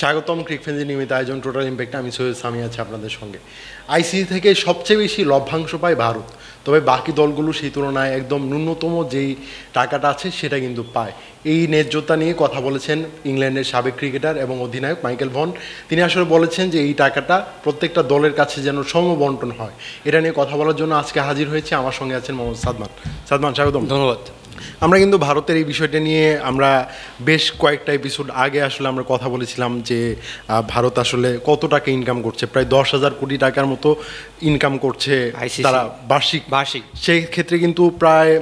স্বাগতম ক্রিকফেন্সি নিয়মিত আয়োজন টোটাল ইম্প্যাক্টে আমি সৈয়দ সামি আছি আপনাদের সঙ্গে। আইসিসি থেকে সবচেয়ে বেশি লভ্যাংশ পায় ভারত, তবে বাকি দলগুলো সেই তুলনায় একদম ন্যূনতম যেই টাকাটা আছে সেটা কিন্তু পায়। এই ন্যায্যতা নিয়ে কথা বলেছেন ইংল্যান্ডের সাবেক ক্রিকেটার এবং অধিনায়ক মাইকেল ভন। তিনি আসলে বলেছেন যে এই টাকাটা প্রত্যেকটা দলের কাছে যেন সমবন্টন হয়। এটা নিয়ে কথা বলার জন্য আজকে হাজির হয়েছে আমার সঙ্গে আছেন মোহাম্মদ সাদমান। সাদমান, স্বাগতম। ধন্যবাদ। আমরা কিন্তু ভারতের এই বিষয়টা নিয়ে আমরা বেশ কয়েকটা এপিসোড আগে আসলে আমরা কথা বলেছিলাম যে ভারত আসলে কত টাকা ইনকাম করছে, প্রায় 10,000 কোটি টাকার মতো ইনকাম করছে তারা বার্ষিক। সেই ক্ষেত্রে কিন্তু প্রায়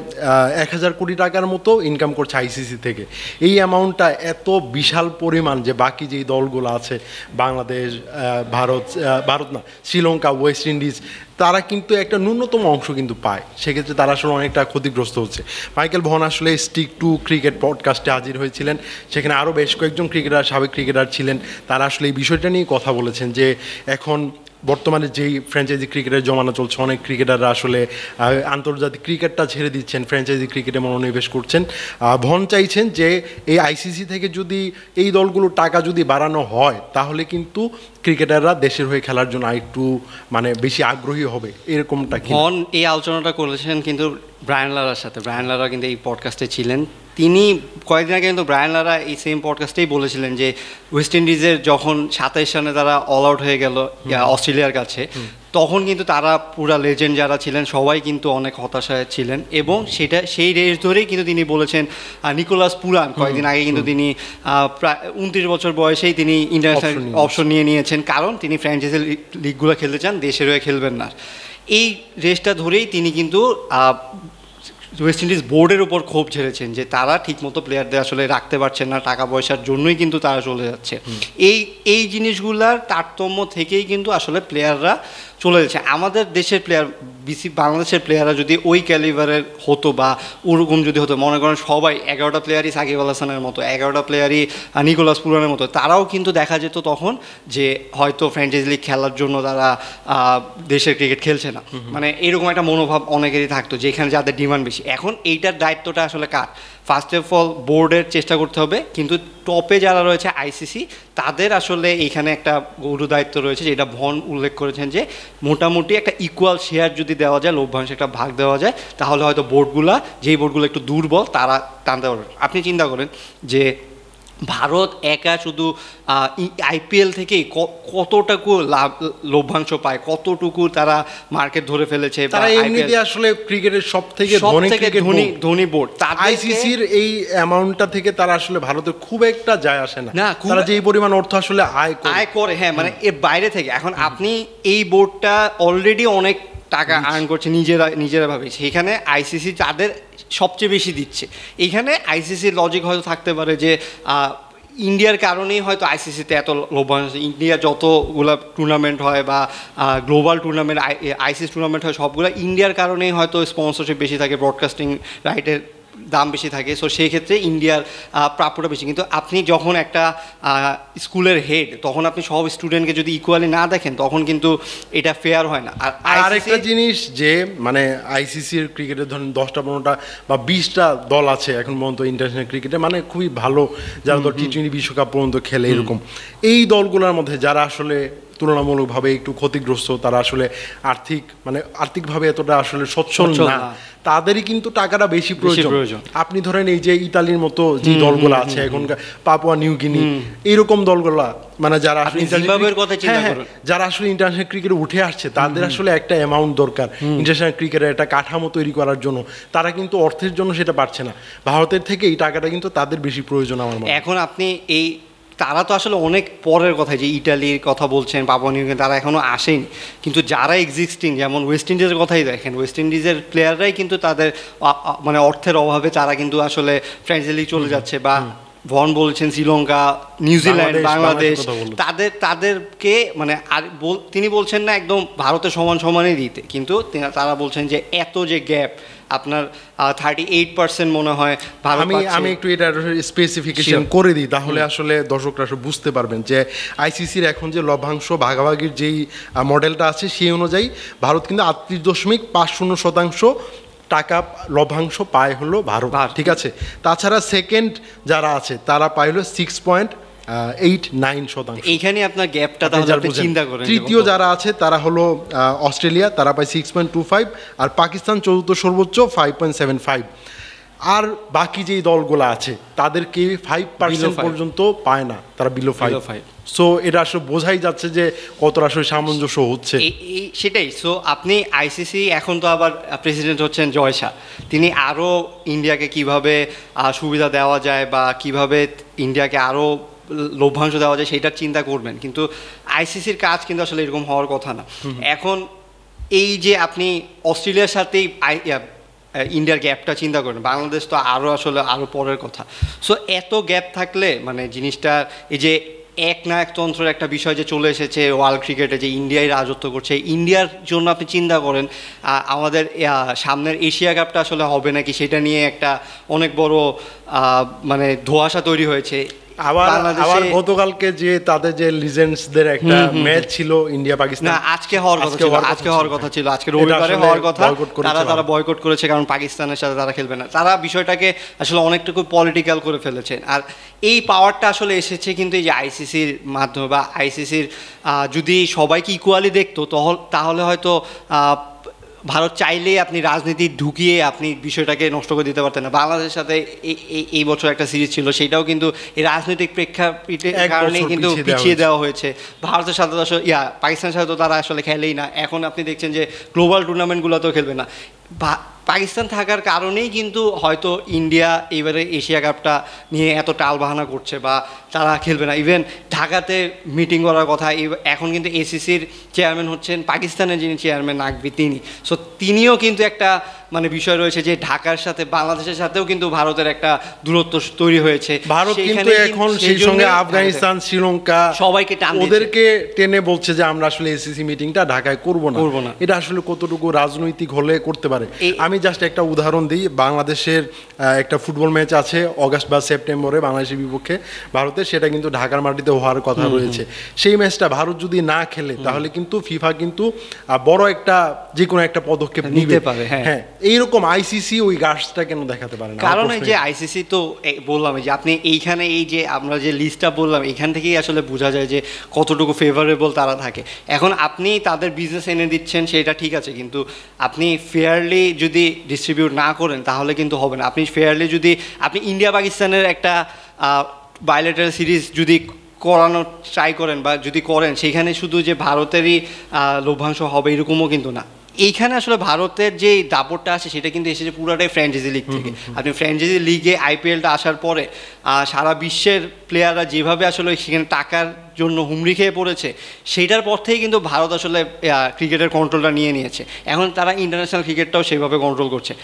1,000 কোটি টাকার মতো ইনকাম করছে আইসিসি থেকে। এই অ্যামাউন্টটা এত বিশাল পরিমাণ যে বাকি যেই দলগুলো আছে বাংলাদেশ, ভারত না, শ্রীলঙ্কা, ওয়েস্ট ইন্ডিজ, তারা কিন্তু একটা ন্যূনতম অংশ কিন্তু পায়। সেক্ষেত্রে তারা আসলে অনেকটা ক্ষতিগ্রস্ত হচ্ছে। মাইকেল ভন আসলে স্টিক টু ক্রিকেট পডকাস্টে হাজির হয়েছিলেন, সেখানে আরও বেশ কয়েকজন ক্রিকেটার, সাবেক ক্রিকেটার ছিলেন। তারা আসলে এই বিষয়টা নিয়ে কথা বলেছেন যে এখন বর্তমানে যেই ফ্র্যাঞ্চাইজি ক্রিকেটের জমানা চলছে, অনেক ক্রিকেটাররা আসলে আন্তর্জাতিক ক্রিকেটটা ছেড়ে দিচ্ছেন, ফ্র্যাঞ্চাইজি ক্রিকেটে মনোনিবেশ করছেন। ভন চাইছেন যে এই আইসিসি থেকে যদি এই দলগুলোর টাকা যদি বাড়ানো হয় তাহলে কিন্তু ক্রিকেটাররা দেশের হয়ে খেলার জন্য আরেকটু মানে বেশি আগ্রহী হবে, এরকমটা। ভন এই আলোচনাটা করেছেন কিন্তু ব্রায়ান লারার সাথে। ব্রায়ান লারা কিন্তু এই পডকাস্টে ছিলেন। তিনি কয়েকদিন আগে কিন্তু ব্রায়ান লারা এই সেম পডকাস্টেই বলেছিলেন যে ওয়েস্ট ইন্ডিজের যখন 27 রানে তারা অল আউট হয়ে গেল অস্ট্রেলিয়ার কাছে, তখন কিন্তু তারা পুরা লেজেন্ড যারা ছিলেন সবাই কিন্তু অনেক হতাশায় ছিলেন। এবং সেই রেস ধরেই কিন্তু তিনি বলেছেন নিকোলাস পুরান কয়েকদিন আগে কিন্তু তিনি প্রায় 29 বছর বয়সেই তিনি ইন্টারন্যাশনাল অপশন নিয়েছেন, কারণ তিনি ফ্র্যাঞ্চাইজি লিগগুলো খেলতে চান, দেশের হয়ে খেলবেন না। এই রেসটা ধরেই তিনি কিন্তু ওয়েস্ট ইন্ডিজ বোর্ডের উপর ক্ষোভ ঝেড়েছেন যে তারা ঠিকমতো প্লেয়ারদের আসলে রাখতে পারছেন না, টাকা পয়সার জন্যই কিন্তু তারা চলে যাচ্ছে। এই জিনিসগুলার তারতম্য থেকেই কিন্তু আসলে প্লেয়াররা চলে যাচ্ছে। আমাদের দেশের প্লেয়ার, বাংলাদেশের প্লেয়াররা যদি ওই ক্যালিবারের হতো বা ওরকম যদি হতো, মনে করেন সবাই 11টা প্লেয়ারই সাকিব আল হাসানের মতো, 11টা প্লেয়ারই নিকোলাস পুরানের মতো, তারাও কিন্তু দেখা যেত তখন যে হয়তো ফ্র্যাঞ্চাইজি লিগ খেলার জন্য তারা দেশের ক্রিকেট খেলছে না, মানে এরকম একটা মনোভাব অনেকেরই থাকতো যেখানে যাদের ডিমান্ড বেশি। এখন এইটার দায়িত্বটা আসলে কার? ফার্স্ট অফ অল বোর্ডের চেষ্টা করতে হবে, কিন্তু টপে যারা রয়েছে আইসিসি, তাদের আসলে এইখানে একটা গুরু দায়িত্ব রয়েছে, যেটা ভন উল্লেখ করেছেন যে মোটামুটি একটা ইকুয়াল শেয়ার যদি দেওয়া যায়, লভ্যাংশ একটা ভাগ দেওয়া যায়, তাহলে হয়তো যেই বোর্ডগুলো একটু দুর্বল তারা টানতে পারবে। আপনি চিন্তা করেন যে ভারত একা শুধু আইপিএল থেকেই কতটুকু লভ্যাংশ পায়, কতটুকু তারা মার্কেট ধরে ফেলেছে। তারা এমনিতে আসলে ক্রিকেটের সবথেকে ধনী বোর্ড। আইসিসির এই অ্যামাউন্টটা থেকে তারা আসলে ভারতের খুব একটা যায় আসে না, তারা যেই পরিমাণ অর্থ আসলে আয় করে, হ্যাঁ, মানে এর বাইরে থেকে। এখন আপনি এই বোর্ডটা অলরেডি অনেক টাকা আর্ন করছে নিজেরা ভাবে, সেখানে আইসিসি তাদের সবচেয়ে বেশি দিচ্ছে। এইখানে আইসিসির লজিক হয়তো থাকতে পারে যে ইন্ডিয়ার কারণেই হয়তো আইসিসিতে এত লভ্যাংশ। ইন্ডিয়া যতগুলো টুর্নামেন্ট হয় বা গ্লোবাল টুর্নামেন্ট, আইসিসি টুর্নামেন্ট হয়, সবগুলো ইন্ডিয়ার কারণেই হয়তো স্পন্সরশিপ বেশি থাকে, ব্রডকাস্টিং রাইটের দাম বেশি থাকে। সো সেই ক্ষেত্রে ইন্ডিয়ার প্রাপ্যটা বেশি। কিন্তু আপনি যখন একটা স্কুলের হেড, তখন আপনি সব স্টুডেন্টকে যদি ইকুয়ালি না দেখেন, তখন কিন্তু এটা ফেয়ার হয় না। আর একটা জিনিস যে মানে আইসিসির ক্রিকেটের ধরেন 10টা 15টা বা 20টা দল আছে এখন পর্যন্ত ইন্টারন্যাশনাল ক্রিকেটে, মানে খুবই ভালো, যারা তো টি20 বিশ্বকাপ পর্যন্ত খেলে, এরকম এই দলগুলোর মধ্যে যারা আসলে তুলনামূলকভাবে একটু ক্ষতিগ্রস্ত, তারা আসলে আর্থিকভাবে এতটা আসলে সচ্ছল না, তাদেরই কিন্তু টাকাটা বেশি প্রয়োজন। আপনি ধরেন এই যে ইতালির মতো যে দলগুলো আছে এখনকার, পাপুয়া নিউ গিনি, এইরকম দলগুলা, মানে যারা আসলে ইন্টারন্যাশনাল ক্রিকেটে উঠে আসছে, তাদের আসলে একটা অ্যামাউন্ট দরকার ইন্টারন্যাশনাল ক্রিকেটের একটা কাঠামো তৈরি করার জন্য। তারা কিন্তু অর্থের জন্য সেটা পারছে না। ভারতের থেকে এই টাকাটা কিন্তু তাদের বেশি প্রয়োজন আমার মনে। এখন আপনি তারা তো আসলে অনেক পরের কথা, যে ইটালির কথা বলছেন, পাপুয়া নিউ গিনি, তারা এখনও আসেনি। কিন্তু যারা এক্সিস্টিং, যেমন ওয়েস্ট ইন্ডিজের কথাই দেখেন, ওয়েস্ট ইন্ডিজের প্লেয়াররাই কিন্তু তাদের মানে অর্থের অভাবে তারা কিন্তু আসলে ফ্র্যাঞ্চাইজি লিগ চলে যাচ্ছে। বা ভন বলছেন শ্রীলঙ্কা, নিউজিল্যান্ড, বাংলাদেশ, তাদেরকে মানে তিনি বলছেন না একদম ভারতের সমানই দিতে, কিন্তু তারা বলছেন যে এত যে গ্যাপ, আপনার 38% মনে হয়। আমি একটু এটা স্পেসিফিকেশন করে দিই, তাহলে আসলে দর্শকরা বুঝতে পারবেন যে আইসিসির এখন যে লভ্যাংশ ভাগাভাগির যেই মডেলটা আছে সেই অনুযায়ী ভারত কিন্তু 38.50% টাকা লভ্যাংশ পায় হলো ভারত, ঠিক আছে। তাছাড়া সেকেন্ড যারা আছে তারা পায় হলো 6.5 8-9%। এইখানে আপনার গ্যাপটা তাহলে আপনি চিন্তা করেন। তৃতীয় যারা আছে তারা হলো অস্ট্রেলিয়া, তারা পায় 6.25, আর পাকিস্তান চতুর্থ সর্বোচ্চ 5.75। আর বাকি যেই দলগুলো আছে তাদেরকে 5% পর্যন্ত পায় না, তারা বিলো 5। সো এটা আসলে বোঝাই যাচ্ছে যে কতটা আসলে সামঞ্জস্য হচ্ছে। সেটাই। সো আপনি আইসিসি এখন তো আবার প্রেসিডেন্ট হচ্ছেন জয় শাহ, তিনি আরও ইন্ডিয়াকে কিভাবে সুবিধা দেওয়া যায় বা কিভাবে ইন্ডিয়াকে আরও লভ্যাংশ দেওয়া যায় সেটার চিন্তা করবেন, কিন্তু আইসিসির কাজ কিন্তু আসলে এরকম হওয়ার কথা না। এখন এই যে আপনি অস্ট্রেলিয়ার সাথেই ইন্ডিয়ার গ্যাপটা চিন্তা করেন, বাংলাদেশ তো আরও পরের কথা। সো এত গ্যাপ থাকলে মানে জিনিসটা এই যে একনায়কতন্ত্রের একটা বিষয় যে চলে এসেছে ওয়ার্ল্ড ক্রিকেটে, যে ইন্ডিয়ায় রাজত্ব করছে, ইন্ডিয়ার জন্য আপনি চিন্তা করেন আমাদের সামনের এশিয়া কাপটা আসলে হবে নাকি সেটা নিয়ে একটা অনেক বড় মানে ধোঁয়াশা তৈরি হয়েছে। আবার গতকালকে যে তাদের যে লিজেন্ডসদের একটা ম্যাচ ছিল ইন্ডিয়া পাকিস্তান, আজকে হওয়ার কথা ছিল, আজকে রবিবারে হওয়ার কথা, তারা বয়কট করেছে কারণ পাকিস্তানের সাথে তারা খেলবে না। তারা বিষয়টাকে আসলে অনেকটুকু পলিটিক্যাল করে ফেলেছে। আর এই পাওয়ারটা আসলে এসেছে কিন্তু এই যে আইসিসির মাধ্যমে, বা আইসিসির যদি সবাইকে ইকুয়ালি দেখতো তাহলে হয়তো ভারত চাইলেই আপনি রাজনীতি ঢুকিয়ে আপনি বিষয়টাকে নষ্ট করে দিতে পারতেন না। বাংলাদেশের সাথে এই বছর একটা সিরিজ ছিল, সেটাও কিন্তু এই রাজনৈতিক প্রেক্ষাপটের কারণেই কিন্তু পিছিয়ে দেওয়া হয়েছে। ভারতের সাথে তো পাকিস্তানের সাথে তো তারা আসলে খেলেই না। এখন আপনি দেখছেন যে গ্লোবাল টুর্নামেন্টগুলোতেও খেলবে না। পাকিস্তান থাকার কারণেই কিন্তু হয়তো ইন্ডিয়া এবারে এশিয়া কাপটা নিয়ে এত টালবাহানা করছে বা তারা খেলবে না। ইভেন ঢাকাতে মিটিং করার কথা, এখন কিন্তু এসিসির চেয়ারম্যান হচ্ছেন পাকিস্তানের যিনি চেয়ারম্যান নাকভি, তিনি। সো তিনিও কিন্তু একটা মানে বিষয় রয়েছে যে ঢাকার সাথে বাংলাদেশের সাথেও কিন্তু ভারতের একটা দূরত্ব তৈরি হয়েছে। ভারত কিন্তু এখন সেই সঙ্গে আফগানিস্তান, শ্রীলঙ্কা সবাইকে ওদেরকে টেনে বলছে যে আমরা আসলে এসিসি মিটিংটা ঢাকায় করব না। এটা আসলে কতটুকু রাজনৈতিক হলে করতে পারে। আমি জাস্ট একটা উদাহরণ দিই, বাংলাদেশের একটা ফুটবল ম্যাচ আছে অগাস্ট বা সেপ্টেম্বরে বাংলাদেশের বিপক্ষে ভারতের, সেটা কিন্তু ঢাকার মাটিতে হওয়ার কথা রয়েছে। সেই ম্যাচটা ভারত যদি না খেলে তাহলে কিন্তু ফিফা কিন্তু বড় একটা যে কোনো একটা পদক্ষেপ নিতে পারে। হ্যাঁ, এইরকম আইসিসি ওই গাছটা কেন দেখাতে পারে না? কারণ এই যে আইসিসি তো বললাম যে আপনি এইখানে এই যে আমরা যে লিস্টটা বললাম এখান থেকেই আসলে বোঝা যায় যে কতটুকু ফেভারেবল তারা থাকে। এখন আপনি তাদের বিজনেস এনে দিচ্ছেন সেটা ঠিক আছে, কিন্তু আপনি ফেয়ারলি যদি ডিস্ট্রিবিউট না করেন তাহলে কিন্তু হবে না। আপনি ফেয়ারলি যদি আপনি ইন্ডিয়া পাকিস্তানের একটা বায়োলেটারাল সিরিজ যদি করানোর ট্রাই করেন বা যদি করেন, সেখানে শুধু যে ভারতেরই লভ্যাংশ হবে এরকমও কিন্তু না। এইখানে আসলে ভারতের যে দাপটটা আসে সেটা কিন্তু এসেছে পুরোটাই ফ্র্যাঞ্চাইজি লিগ থেকে। আপনি ফ্র্যাঞ্চাইজি লিগে আইপিএলটা আসার পরে সারা বিশ্বের প্লেয়াররা যেভাবে আসলে সেখানে টাকার জন্য হুমড়ি খেয়ে পড়েছে, সেইটার পর থেকেই কিন্তু ভারত আসলে ক্রিকেটের কন্ট্রোলটা নিয়ে নিয়েছে। এখন তারা ইন্টারন্যাশনাল ক্রিকেটটাও সেভাবে কন্ট্রোল করছে।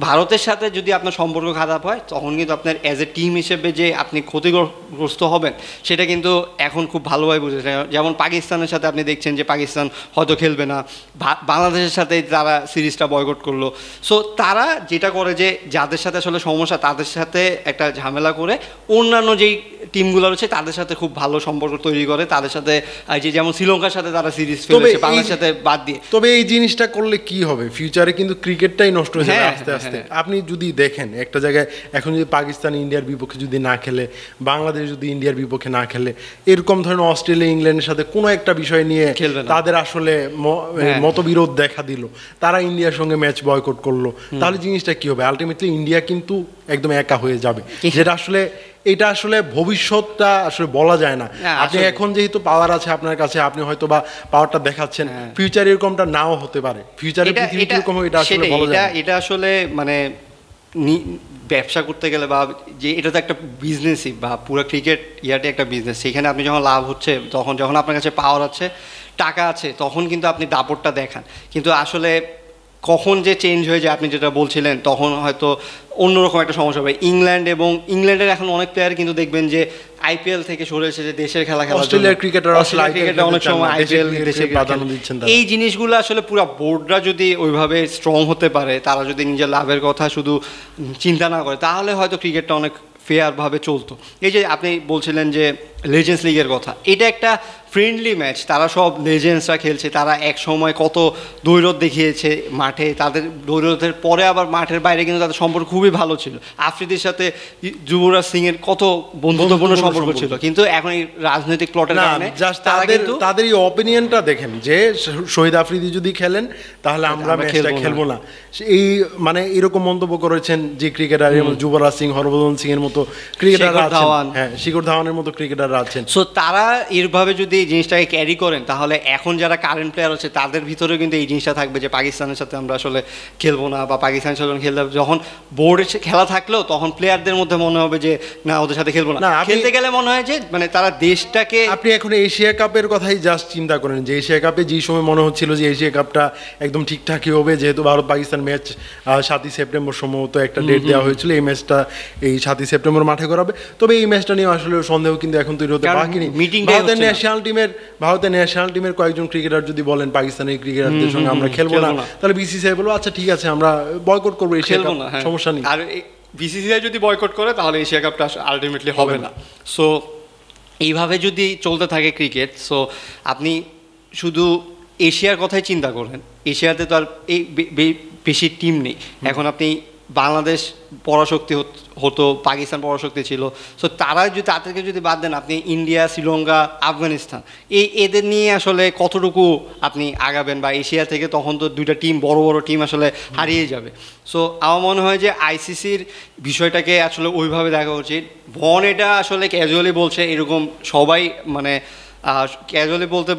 ভারতের সাথে যদি আপনার সম্পর্ক খারাপ হয় তখন কিন্তু আপনার অ্যাজ এ টিম হিসেবে যে আপনি ক্ষতিগ্রস্ত হবেন সেটা কিন্তু এখন খুব ভালোভাবে বুঝেছে। যেমন পাকিস্তানের সাথে আপনি দেখছেন যে পাকিস্তান হয়তো খেলবে না, বাংলাদেশের সাথে তারা সিরিজটা বয়কট করলো। সো তারা যেটা করে যে যাদের সাথে আসলে সমস্যা তাদের সাথে একটা ঝামেলা করে অন্যান্য যেই টিমগুলো রয়েছে তাদের সাথে খুব ভালো সম্পর্ক তৈরি করে, তাদের সাথে যে যেমন শ্রীলঙ্কার সাথে তারা সিরিজ ফেলেছে বাংলাদেশের সাথে বাদ দিয়ে। তবে এই জিনিসটা করলে কি হবে, ফিউচারে কিন্তু ক্রিকেটটাই নষ্ট হয়ে যাবে আস্তে আস্তে। আপনি যদি দেখেন একটা জায়গায় এখন যদি পাকিস্তান ইন্ডিয়ার বিপক্ষে যদি না খেলে, বাংলাদেশ যদি ইন্ডিয়ার বিপক্ষে না খেলে, এরকম ধরনের অস্ট্রেলিয়া ইংল্যান্ডের সাথে কোনো একটা বিষয় নিয়ে তাদের আসলে মতবিরোধ দেখা দিল, তারা ইন্ডিয়ার সঙ্গে ম্যাচ বয়কট করলো, তাহলে জিনিসটা কি হবে? আলটিমেটলি ইন্ডিয়া কিন্তু একদম একা হয়ে যাবে, যেটা আসলে এটা আসলে ভবিষ্যৎটা আসলে বলা যায় না। আপনি এখন যেহেতু পাওয়ার আছে আপনার কাছে, আপনি হয়তো বা পাওয়ারটা দেখাচ্ছেন, ফিউচারে এরকমটা নাও হতে পারে। ফিউচারে পৃথিবী এরকম এটা আসলে বলা যায় না। এটা আসলে মানে ব্যবসা করতে গেলে বা যে এটা তো একটা বিজনেসই, বা পুরো ক্রিকেট ইয়ারটি একটা বিজনেস। সেখানে আপনি যখন লাভ হচ্ছে, যখন আপনার কাছে পাওয়ার আছে, টাকা আছে, তখন কিন্তু আপনি দাপটটা দেখান। কিন্তু আসলে কখন যে চেঞ্জ হয়ে যায় আপনি যেটা বলছিলেন, তখন হয়তো অন্যরকম একটা সমস্যা হবে। ইংল্যান্ডের এখন অনেক প্লেয়ার কিন্তু দেখবেন যে আইপিএল থেকে সরে এসেছে দেশের খেলা খেলার জন্য। অস্ট্রেলিয়ার ক্রিকেটার অনেক সময় আইপিএল দেশে প্রাধান্য দিচ্ছেন। এই জিনিসগুলো আসলে পুরো বোর্ডরা যদি ওইভাবে স্ট্রং হতে পারে, তারা যদি নিজের লাভের কথা শুধু চিন্তা না করে, তাহলে হয়তো ক্রিকেটটা অনেক ফেয়ারভাবে চলতো। এই যে আপনি বলছিলেন যে লেজেন্ডস লিগের কথা, এটা একটা ফ্রেন্ডলি ম্যাচ, তারা সব লেজেন্ডসরা খেলছে, তারা এক সময় কত দৈরথ দেখিয়েছে মাঠে, তাদের দৈরথের পরে আবার মাঠের বাইরে কিন্তু তাদের সম্পর্ক খুবই ভালো ছিল। আফ্রিদির সাথে যুবরাজ সিং এর কত বন্ধুত্বপূর্ণ সম্পর্ক ছিল, কিন্তু এখন এই রাজনৈতিক প্লটের কারণে তাদের এই অপিনিয়নটা দেখেন যে শহীদ আফ্রিদি যদি খেলেন তাহলে আমরা ম্যাচটা খেলবো না, এই মানে এরকম মন্তব্য করেছেন যে ক্রিকেটার, যুবরাজ সিং, হরভজন সিং এর মতো ক্রিকেটার আছেন, হ্যাঁ শিখর ধাওয়ানের মতো ক্রিকেটাররা আছেন। সো তারা এইভাবে যদি এই জিনিসটাকে ক্যারি করেন তাহলে এখন যারা কারেন্ট প্লেয়ার আছে তাদের ভিতরেও কিন্তু এই জিনিসটা থাকবে যে পাকিস্তানের সাথে আমরা আসলে খেলবো না, বা পাকিস্তানের সাথে খেলতে হবে। যখন বোর্ডে খেলা থাকলেও তখন প্লেয়ারদের মধ্যে মনে হবে যে না ওদের সাথে খেলবো না, খেলতে গেলে মনে হয় যে মানে তারা দেশটাকে। আপনি এখন এশিয়া কাপের কথাই জাস্ট চিন্তা করেন যে এশিয়া কাপে যে সময় মনে হচ্ছিল যে এশিয়া কাপটা একদম ঠিকঠাকই হবে, যেহেতু ভারত পাকিস্তান ম্যাচ 7ই সেপ্টেম্বর সম্ভবত একটা ডেট দেওয়া হয়েছিল, এই ম্যাচটা এই 7ই সেপ্টেম্বর মাঠে করাবে। তবে এই ম্যাচটা নিয়ে আসলে সন্দেহ কিন্তু এখন তৈরি হতে বাকি নেই। ভারতের ন্যাশনাল টিমের কয়েকজন ক্রিকেটার যদি বলেন পাকিস্তানের ক্রিকেটারদের সঙ্গে আমরা খেলবো না, তাহলে বিসিসিআই বলবো আচ্ছা ঠিক আছে আমরা বয়কট করবো, এশিয়া কাপ সমস্যা নেই। আর বিসিসিআই যদি বয়কট করে তাহলে এশিয়া কাপটা আলটিমেটলি হবে না। সো এইভাবে যদি চলতে থাকে ক্রিকেট, সো আপনি শুধু এশিয়ার কথাই চিন্তা করেন, এশিয়াতে তো আর এই বেশি টিম নেই। এখন আপনি বাংলাদেশ পরাশক্তি হতো, পাকিস্তান পরাশক্তি ছিল, সো তাদেরকে যদি বাদ দেন, আপনি ইন্ডিয়া, শ্রীলঙ্কা, আফগানিস্তান এদের নিয়ে আসলে কতটুকু আপনি আগাবেন, বা এশিয়া থেকে তখন তো দুইটা টিম, বড় বড় টিম আসলে হারিয়ে যাবে। সো আমার মনে হয় যে আইসিসির বিষয়টাকে আসলে ওইভাবে দেখা উচিত। এটা আসলে ক্যাজুয়ালি বলছে, এরকম সবাই মানে ক্যাজুয়ালি বলতে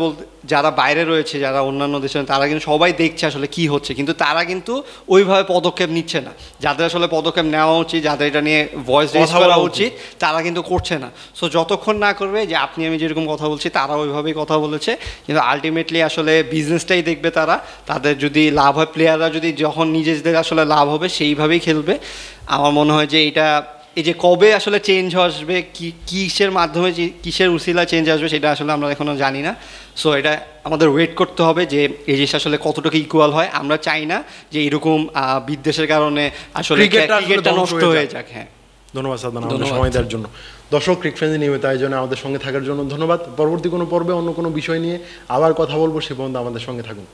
যারা বাইরে রয়েছে, যারা অন্যান্য দেশে, তারা কিন্তু সবাই দেখছে আসলে কি হচ্ছে, কিন্তু তারা কিন্তু ওইভাবে পদক্ষেপ নিচ্ছে না। যাদের আসলে পদক্ষেপ নেওয়া উচিত, যাদের এটা নিয়ে ভয়েস রেজ করা উচিত, তারা কিন্তু করছে না। সো যতক্ষণ না করবে যে আপনি আমি যেরকম কথা বলছি তারা ওইভাবেই কথা বলেছে, কিন্তু আলটিমেটলি আসলে বিজনেসটাই দেখবে তারা। তাদের যদি লাভ হয়, প্লেয়াররা যদি যখন নিজেদের আসলে লাভ হবে সেইভাবেই খেলবে। আমার মনে হয় যে এটা এই যে কবে আসলে চেঞ্জ আসবে, কিসের মাধ্যমে, কিসের উসিলা চেঞ্জ আসবে, সেটা আসলে আমরা এখনও জানি না। সো এটা আমাদের ওয়েট করতে হবে যে এই জিনিসটা আসলে কতটুকু ইকুয়াল হয়। আমরা চাই না যে এরকম বিদ্বেষের কারণে আসলে ক্রিকেটটা নষ্ট হয়ে যাক। হ্যাঁ, ধন্যবাদ সাদমান আমাদের সময় দেওয়ার জন্য। দর্শক, ক্রিক ফ্রেন্ডস নিয়মিত আয়োজনে আমাদের সঙ্গে থাকার জন্য ধন্যবাদ। পরবর্তী কোনো পর্বে অন্য কোনো বিষয় নিয়ে আবার কথা বলবো, সে পর্যন্ত আমাদের সঙ্গে থাকুন।